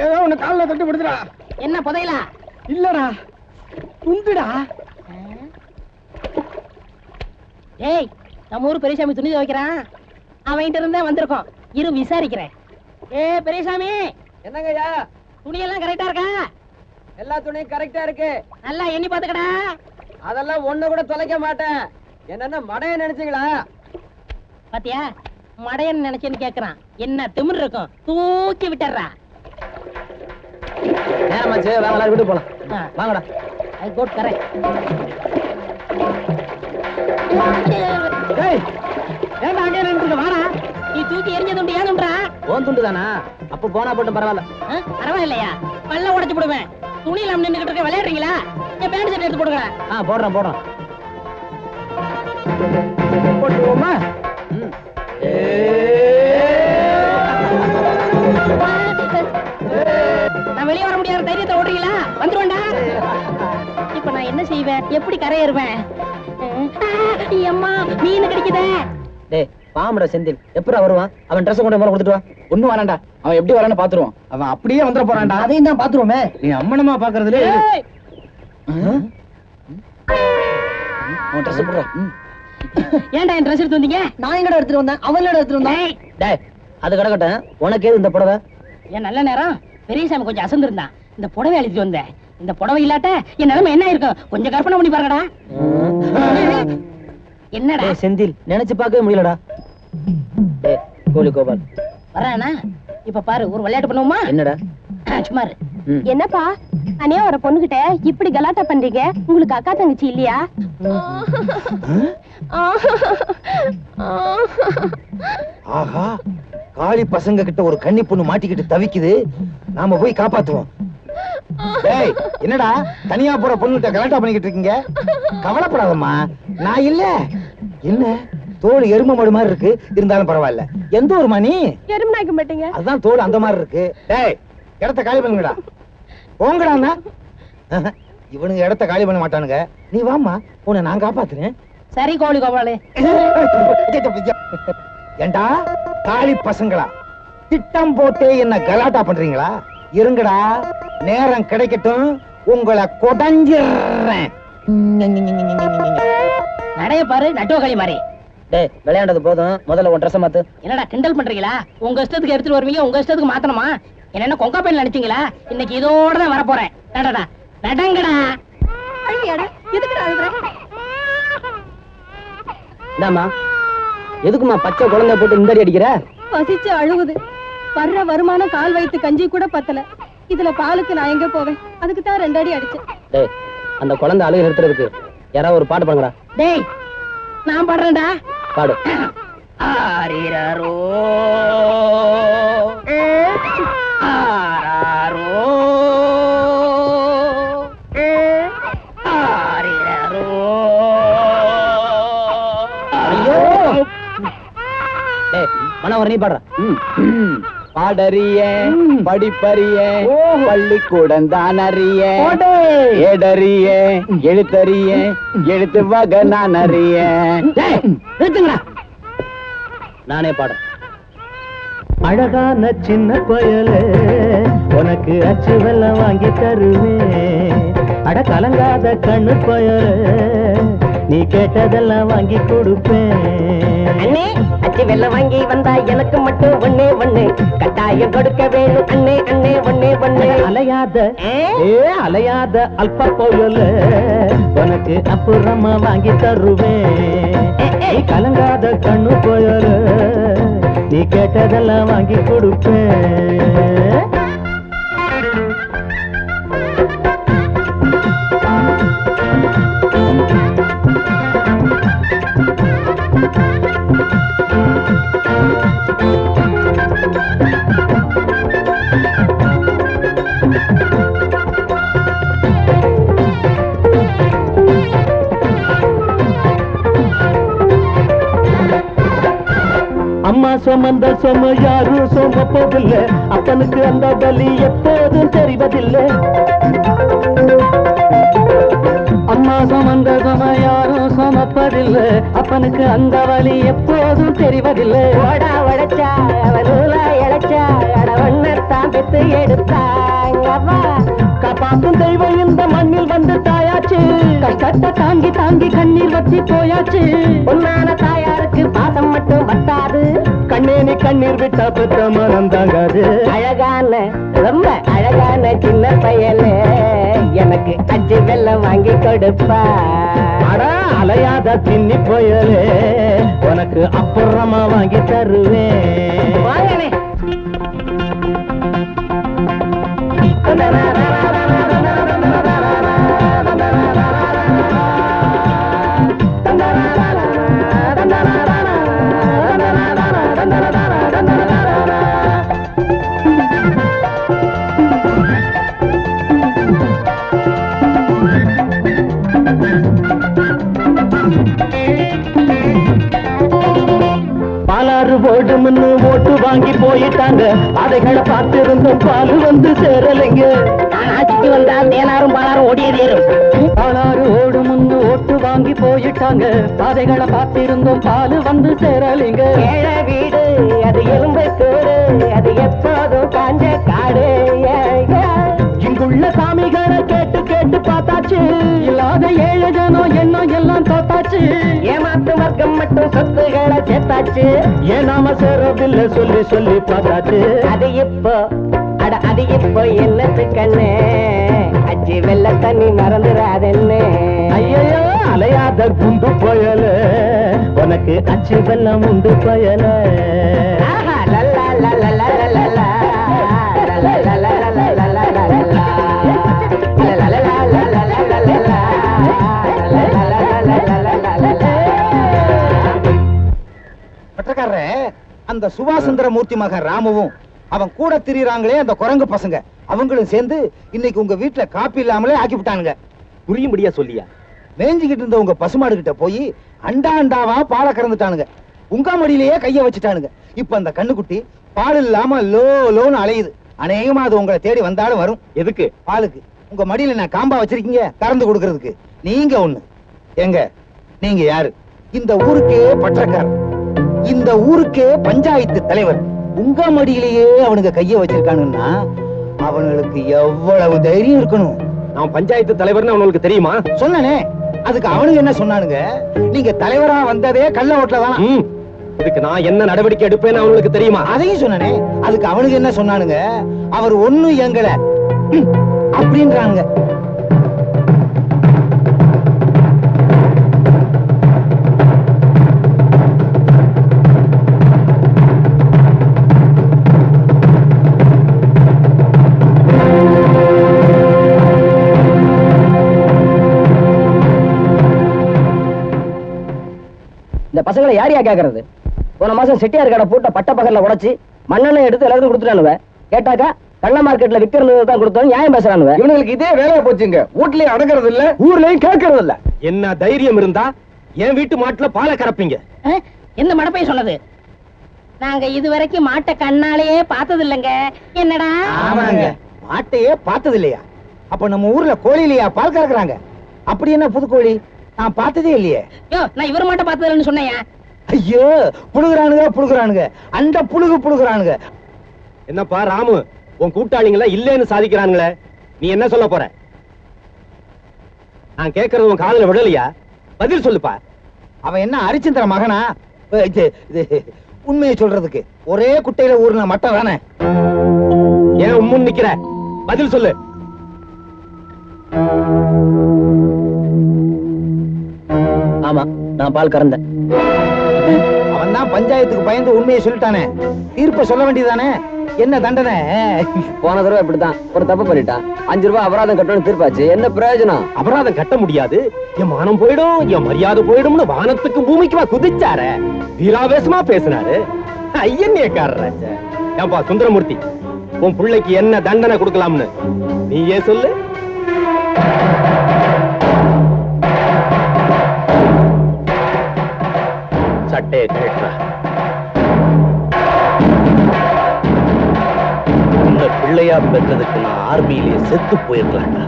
ஏதோ உன்னை காலில் தட்டி விடுதுடா. என்ன புதையலா? இல்லடா, துண்டுடா. ஏய், நம்ம ஊர் பெரியசாமி துணி துவைக்கிறான். அவன்கிட்ட இருந்தா வந்திருக்கோம். இரு விசாரிக்கிறேன். பெரியசாமி. என்னங்கய்யா? துணியெல்லாம் கரெக்டா இருக்கா? எல்லா துணியும் கரெக்டா இருக்கு. நல்லா எண்ணி பாத்துக்கடா. அதெல்லாம் ஒண்ணு கூட தொலைக்க மாட்டேன். என்னன்னா மடைய நினைச்சீங்களா? பாத்தியா, மடையன்னு நினைச்சேன்னு கேக்குறான். என்ன திமிர் இருக்கும், தூக்கி விட்டுறா. நேரமாச்சு, வாங்கலாம், வீட்டு போலாம். வாங்கடா. I quote correct. ஏன்டா அங்கே நின்றுக்க? வாடா. நீ தூக்கி எரிஞ்சதுண்டு ஏனுன்றா? ஓன் துண்டு தானா? அப்ப போனா போட்டும் பரவாயில்ல. பரவாயில்லையா? பல்ல உடைச்சு போடுவேன். துணியில நின்னுகிட்டு இருக்க, விளையாடுறீங்களா? என் பேண்ட் ஷர்ட் எடுத்து போடுங்க. போடுறேன். போட்டுருவோமா? நான் வெளியே வர முடியாத தைரியத்தை ஓடுறீங்களா? வந்துருவேன்டா. இப்ப நான் என்ன செய்வேன்? எப்படி கரையேறுவேன்? அம்மா, மீன் கிடைக்குதே. டேய், பாம்புடா செந்தில். எப்படா வருவான்? அவன் ட்ரெஸ் கொண்டு மேல கொடுத்துட்டு வா. ஒண்ணும் வேணாண்டா, அவன் எப்படி வரான்னு பாத்துருவோம். அவன் அப்படியே வந்துட போறான்டா. அதையும் தான் பாத்துருவோமே. நீ அம்மனமா பாக்குறதுல ட்ரெஸ் போடுற. ஏன்டா என் ட்ரெஸ் எடுத்து வந்தீங்க? நான் எங்கடா எடுத்துட்டு வந்தேன்? அவன் எடுத்துட்டு வந்தான். டேய், அது கிடக்கட்டும். உனக்கு இந்த புடவை ஏன் நல்ல நேரம்? பெரியசாமி கொஞ்சம் அசந்திருந்தான். இந்த புடவை அழிச்சிட்டு வந்தேன். இந்த புடவை இல்லாட்ட என் நிலைமை என்ன இருக்கும்? கொஞ்சம் கற்பனை பண்ணி பாருங்கடா. என்னடா செந்தில், நினைச்சு பார்க்கவே முடியலடா. டேய் கோலி கோபால் வரானா? இப்ப பாரு, ஒரு விளையாட்டு பண்ணுவோமா? என்னடா? சும்மா இரு. என்னப்பா அனியா ஒரு பொண்ணுகிட்ட இப்படி கலாட்டா பண்றீங்க? உங்களுக்கு அக்கா தங்கச்சி இல்லையா? ஆஹா, காளி பசங்க கிட்ட ஒரு கன்னி பொண்ணு மாட்டிக்கிட்டு தவிக்குது. நாம போய் காப்பாத்துவோம். டேய், என்னடா தனியா போற பொண்ணுகிட்ட கலாட்டா பண்ணிக்கிட்டு இருக்கீங்க? கவலைப்படாதம்மா, நான் இல்ல. என்ன தோல் எரும மாடு மாதிரி இருக்கு, இருந்தாலும் பரவாயில்ல. எந்த ஒரு மணி எறும்பு நாய்க்க மாட்டீங்க? அதுதான் தோல் அந்த மாதிரி இருக்கு. டேய், இடத்த காலி பண்ணுங்கடா. போங்கடா. இவனுங்க இடத்த காலி பண்ண மாட்டானுங்க. நீ வாமா, உன்னை நான் காப்பாத்துறேன். சரி கோழி கோபாலு. ஏண்டா காளி பசங்களா, திட்டம் போட்டே என்ன கலாட்டா பண்றீங்களா? இருங்கடா, நேரம் கிடைக்கட்டும், உங்களை கொடைஞ்சிடுறேன். நடைய பாரு, நட்டுவ களி மாதிரி. டேய், விளையாண்டது போதும், முதல்ல உன் ட்ரெஸ் மாத்து. என்னடா கிண்டல் பண்றீங்களா? உங்க இஷ்டத்துக்கு எடுத்துட்டு வருவீங்க, உங்க இஷ்டத்துக்கு மாத்தணுமா? என்ன கொங்கா பையன் நினைச்சீங்களா? இன்னைக்கு இதோட தான் வர போறேன். நடடா, நடங்கடா. இந்தாமா, எதுக்குமா பச்சை குழந்தை போட்டு இந்த அடி அடிக்கிற? பசிச்சு அழுகுது. வர்ற வருமானம் கால் வயித்து கஞ்சி கூட பத்தல. இதுல பாலுக்கு நான் எங்க போவேன்? அதுக்கு தான் 2 அடி அடிச்சேன். டேய், அந்த குழந்தை அழுகை நிறுத்துறதுக்கு யாராவது ஒரு பாட்டு பாடுங்கடா. டேய், நான் பாடுறேன்டா. பாடு. ஆரிரரோ ஆராரோ ஆரிரரோ. ஐயோ! டேய், மனோகர் நீ பாடுற. பாடறிய படிப்பறிய பள்ளிக்கூடம் தான் அறிய, ஏடறிய எழுத்தறிய எழுத்து வகை நான் அறிய. நானே பாடுறேன். அழகான சின்ன பயலே, உனக்கு அச்சு வெல்லம் வாங்கி தருவேன். அட கலங்காத கண்ணு பயலே, நீ கேட்டதெல்லாம் வாங்கி கொடுப்பேன். அண்ணே, அச்சு வெல்லம் வாங்கி வந்தா எனக்கு மட்டும் ஒண்ணே ஒண்ணு கட்டாயம் கொடுக்க வேணும். அண்ணே அண்ணே ஒண்ணே ஒண்ணு. அலையாத அல்ப போயல, உனக்கு அப்புறமா வாங்கி தருவேன். நீ கலங்காத கண்ணு போயல, நீ கேட்டதெல்லாம் வாங்கி கொடுப்பேன். அம்மா சுமந்த சும யாரும் சுமப்பதில்லை, அப்பனுக்கு அந்த பலி எப்போதும் தெரிவதில்லை. அம்மா சுமந்த சும யாரும் சுமப்ப இருப்பதில்லை அப்பனுக்கு அந்த வழி எப்போதும் தெரிவதில்லை ஓடா உடைச்சா அவனூலா இழைச்சா அடவண்ணத்தான் பெத்து எடுத்தாங்கப்பா காப்பாத்தும் தெய்வம் இந்த மண்ணில் வந்து தாயாச்சு கஷ்டத்தை தாங்கி தாங்கி கண்ணீர் வத்தி போயாச்சு பொன்னான தாயாருக்கு பாசம் மட்டும் பத்தாது கண்ணேனி கண்ணீர் விட்டா பெற்ற மனம் தாங்காது அழகான ரொம்ப அழகான சின்ன பையனே எனக்கு அஞ்சு வெல்லம் வாங்கி கொடுப்பா அட அலையாத தின்னி போயலே உனக்கு அப்புறமா வாங்கி தருவேன் வாங்கனே பாலாறு ஓடும்னு ஓட்டு வாங்கி போயிட்டாங்க அதைகளை பார்த்திருந்தும் பால் வந்து சேரலைங்க நான் ஆட்சிக்கு வந்தா தேனாரும் பாலாரும் ஓடியது ஏறும் பாலாறு ஓடும்னு ஓட்டு வாங்கி போயிட்டாங்க பாதைகளை பார்த்திருந்தும் பால் வந்து சேரலைங்க ஏழை வீடு அது எலும்பு கூடு அது எப்போதும் காஞ்ச காடு இங்குள்ள சாமிகளை கேட்டு கேட்டு பார்த்தாச்சு இல்லாத ஏழை ஜனம் எண்ணம் எல்லாம் தோத்தாச்சு ஏமாத்து வர்க்கம் மட்டும் சொத்துகளை சேர்த்தாச்சு ஏன் நாம சேரவில்லை சொல்லி சொல்லி பார்த்தாச்சு அது இப்போ அட அது இப்போ என்னத்து கண்ணே அச்சி வெள்ள தண்ணி மறந்துடாதென்னு ஐயோ அலையாத குண்டு பயல உனக்கு அச்சு வெள்ளம் உண்டு பயல ஆஹா லல்லா லல்லா லல்லா லல்லா லல்லா லல்லா லல்லா லல்லா லல்லா பட்டக்காரரே, அந்த சுபாசுந்தர மூர்த்தி மகன் ராமுவும் அவன் கூட திரியுறாங்களே அந்த குரங்கு பசங்க அவங்களும் சேர்ந்து இன்னைக்கு உங்க வீட்டுல காப்பி இல்லாமலே ஆக்கி விட்டானுங்க. புரியும்படியா சொல்லியா? மேய்ஞ்சிக்கிட்டு இருந்த உங்க பசுமாடு கிட்ட போய் அண்டா அண்டாவா பாலை கறந்துட்டானுங்க. உங்க மடியிலேயே கைய வச்சுட்டானுங்க. இப்ப அந்த கண்ணுக்குட்டி பால் இல்லாம லோ லோன்னு அலையுது. அநேகமா அது உங்களை தேடி வந்தாலும் வரும். எதுக்கு? பாலுக்கு. உங்க மடியில நான் காம்பா வச்சிருக்கீங்க கறந்து கொடுக்கறதுக்கு. நீங்க ஒண்ணு எங்க நீங்க யாரு? இந்த ஊருக்கே பற்றக்காரர், இந்த ஊருக்கே பஞ்சாயத்து தலைவர். உங்க மடியிலேயே அவனுங்க கைய வச்சிருக்கானுன்னா அவனுக்கு எவ்வளவு தைரியம் இருக்கணும். நான் பஞ்சாயத்து தலைவர்னு அவனுக்கு தெரியுமா? சொன்னனே. அதுக்கு அவனுங்க என்ன சொன்னானுங்க? நீங்க தலைவரா வந்ததே கள்ள ஓட்டல தானா? இதுக்கு நான் என்ன நடவடிக்கை எடுப்பேன்னு அவனுக்கு தெரியுமா? அதையும் சொன்னனே. அதுக்கு அவனுக்கு என்ன சொன்னானுங்க? அவர் ஒண்ணு எங்களை அப்படின்றானுங்க. இந்த பசங்களை யாரையா கேக்குறது? போன மாசம் செட்டியார் கடை பூட்ட பட்ட பகல்ல உடைச்சு மண்ணெண்ணெய் எடுத்து எல்லாருக்கும் கொடுத்துட்டானுவ. கேட்டாக்கா கள்ள மார்க்கெட்ல விக்கிறது தான் கொடுத்தோம் நியாயம் பேசுறானுவ. இவனுங்களுக்கு இதே வேலையா போச்சுங்க. வீட்லயும் அடங்குறது இல்ல, ஊர்லயும் கேட்கறது இல்ல. என்ன தைரியம் இருந்தா என் வீட்டு மாட்டுல பாலை கறப்பீங்க? எந்த மடப்பை சொன்னது? நாங்க இதுவரைக்கும் மாட்டை கண்ணாலேயே பார்த்தது இல்லைங்க. என்னடா? ஆமாங்க, மாட்டையே பார்த்தது இல்லையா? அப்ப நம்ம ஊர்ல கோழிலையா பால் கறக்குறாங்க? அப்படி என்ன புது கோழி? நான் பார்த்ததே இல்லையே. யோ, நான் இவர் மாட்டை பார்த்தது இல்லைன்னு சொன்னேன். ஐயோ, புழுகுறானுங்க அந்த புழுகுறானுங்க. என்னப்பா ராமு, உன் கூட்டாளிங்கள இல்லேன்னு சாதிக்கிறானுங்களே, நீ என்ன சொல்ல போற? நான் கேட்கறது உன் காதுல விடலையா? பதில் சொல்லுப்பா. அவன் என்ன அரிச்சந்திர மகனா? உண்மையை சொல்றதுக்கு ஒரே குட்டையில ஊர்ன மட்டம் தானே. ஏன் உம்முன் நிக்கிற? பதில் சொல்லு. ஆமா, நான் பால் கறந்தேன். அவன் தான் பஞ்சாயத்துக்கு பயந்து உண்மையை சொல்லிட்டானே. தீர்ப்பை சொல்ல வேண்டியதானே. என்ன தண்டனை? போன தடவை இப்படித்தான் ஒரு தப்பு பண்ணிட்டான். 5 ரூபாய் அபராதம் கட்டணும் தீர்ப்பாச்சு. என்ன பிரயோஜனம்? அபராதம் கட்ட முடியாது, என் மானம் போயிடும், என் மரியாதை போயிடும்னு வானத்துக்கு பூமிக்குமா குதிச்சார. வீராவேசமா பேசினாரு. ஐயன்யக்காரராச்ச. ஏன்பா சுந்தரமூர்த்தி, உன் பிள்ளைக்கு என்ன தண்டனை கொடுக்கலாம்னு நீயே சொல்லு. சட்டையை கழட்டுறா. இந்த பிள்ளையா பெற்றதுக்கு நான் ஆர்மியிலேயே செத்து போயிருக்கலாம்டா.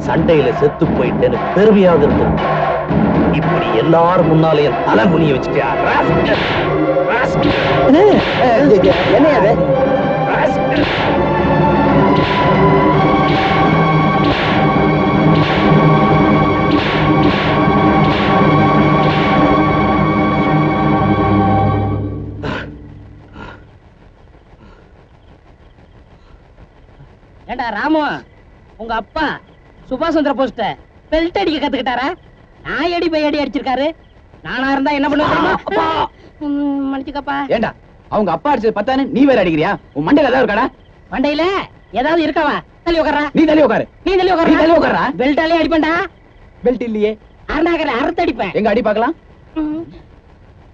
சண்டையில செத்து போயிட்டேன்னு பெருமையாவது இருக்கு. இப்படி எல்லாரும் முன்னாலேயும் தலை குனிய வச்சுட்டியா ராஸ்கல். ராஸ்கல். என்ன அது? ராஸ்கல். ஏண்டா ராமு, உங்க அப்பா சுபாஷ் சந்திர போஸ்ட பெல்ட் அடிக்க கத்துக்கிட்டாரா? நான் அடி போய் அடி அடிச்சிருக்காரு. நானா இருந்தா என்ன பண்ணுவேன்? மன்னிச்சுக்கப்பா. ஏண்டா அவங்க அப்பா அடிச்சது பத்தானு நீ வேற அடிக்கிறியா? உன் மண்டையில ஏதாவது இருக்காடா? மண்டையில ஏதாவது இருக்கவா? தள்ளி உட்கார்றா. நீ தள்ளி உட்காரு. நீ தள்ளி நீ தள்ளி உட்கார்றா. உட்கார்றா. பெல்ட்டாலே அடிப்பேன்டா. பெல்ட் இல்லையே. அருணாகர அறுத்து அடிப்பேன். எங்க அடி பார்க்கலாம்.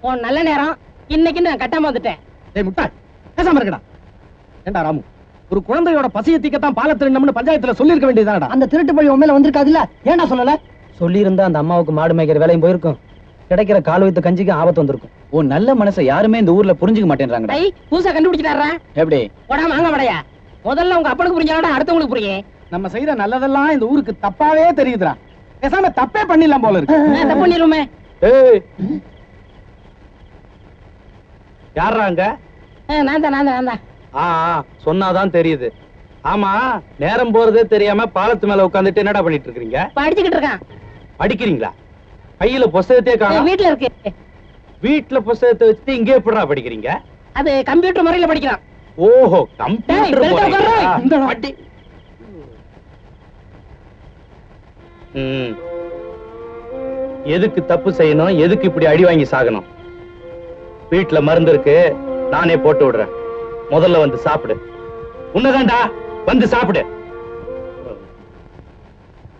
உன் நல்ல நேரம் இன்னைக்கு நான் கட்டாம வந்துட்டேன். டேய் முட்டாள், பேசாம இருக்கடா. ஏண்டா ராமு, ஒரு குழந்தையோட பசியை தீக்கத்தான் பாலத்திரண்டம்னு பஞ்சாயத்துல சொல்லிருக்க வேண்டியதாடா. அந்த திருட்டு பழி உன் மேல வந்திருக்காதுல்ல, ஏன்டா சொல்லல? சொல்லியிருந்தா அந்த அம்மாவுக்கு மாடு மேய்க்கிற வேலையும் போயிருக்கும், கிடைக்கிற கால் வைத்த கஞ்சிக்கு ஆபத்து வந்திருக்கும். உன் நல்ல மனசை யாருமே இந்த ஊர்ல புரிஞ்சுக்க மாட்டேன்றாங்கடா. ஐய், பூசா கண்டுபிடிச்சிட்டாரா? எப்படி? போடா வாங்க மடையா. முதல்ல உங்க அப்பனுக்கு புரிஞ்சாடா அடுத்தவங்களுக்கு புரியும். நம்ம செய்யற நல்லதெல்லாம் இந்த ஊருக்கு தப்பாவே தெரியுதுடா. பேசாம தப்பே பண்ணிடலாம் போல இருக்கு. தப்பு பண்ணிருமே. ஏய், யார்றாங்க? நான் தான். சொன்னாதான் தெரியுது. ஆமா, நேரம் போறதே தெரியாம பாலத்து மேல உட்கார்ந்துட்டு என்னடா பண்ணிட்டு இருக்கீங்க? படிச்சுக்கிட்டு இருக்கான். படிக்கிறீங்களா? கையில புஸ்தகத்தையே காணோம். வீட்டுல இருக்கு. வீட்டுல புஸ்தகத்தை வச்சுட்டு இங்கே எப்படிடா படிக்கிறீங்க? அது கம்ப்யூட்டர் முறையில படிக்கிறான். ஓஹோ, டேய், கம்ப்யூட்டர் belt போறீங்களா? உட்கார்றா. இந்த வண்டி. எதுக்கு தப்பு செய்யணும், எதுக்கு இப்படி அடி வாங்கி சாகணும்? வீட்டுல மருந்து இருக்கு, நானே போட்டு விடுறேன். முதல்ல வந்து சாப்பிடு. உன்னதான்டா, வந்து சாப்பிடு.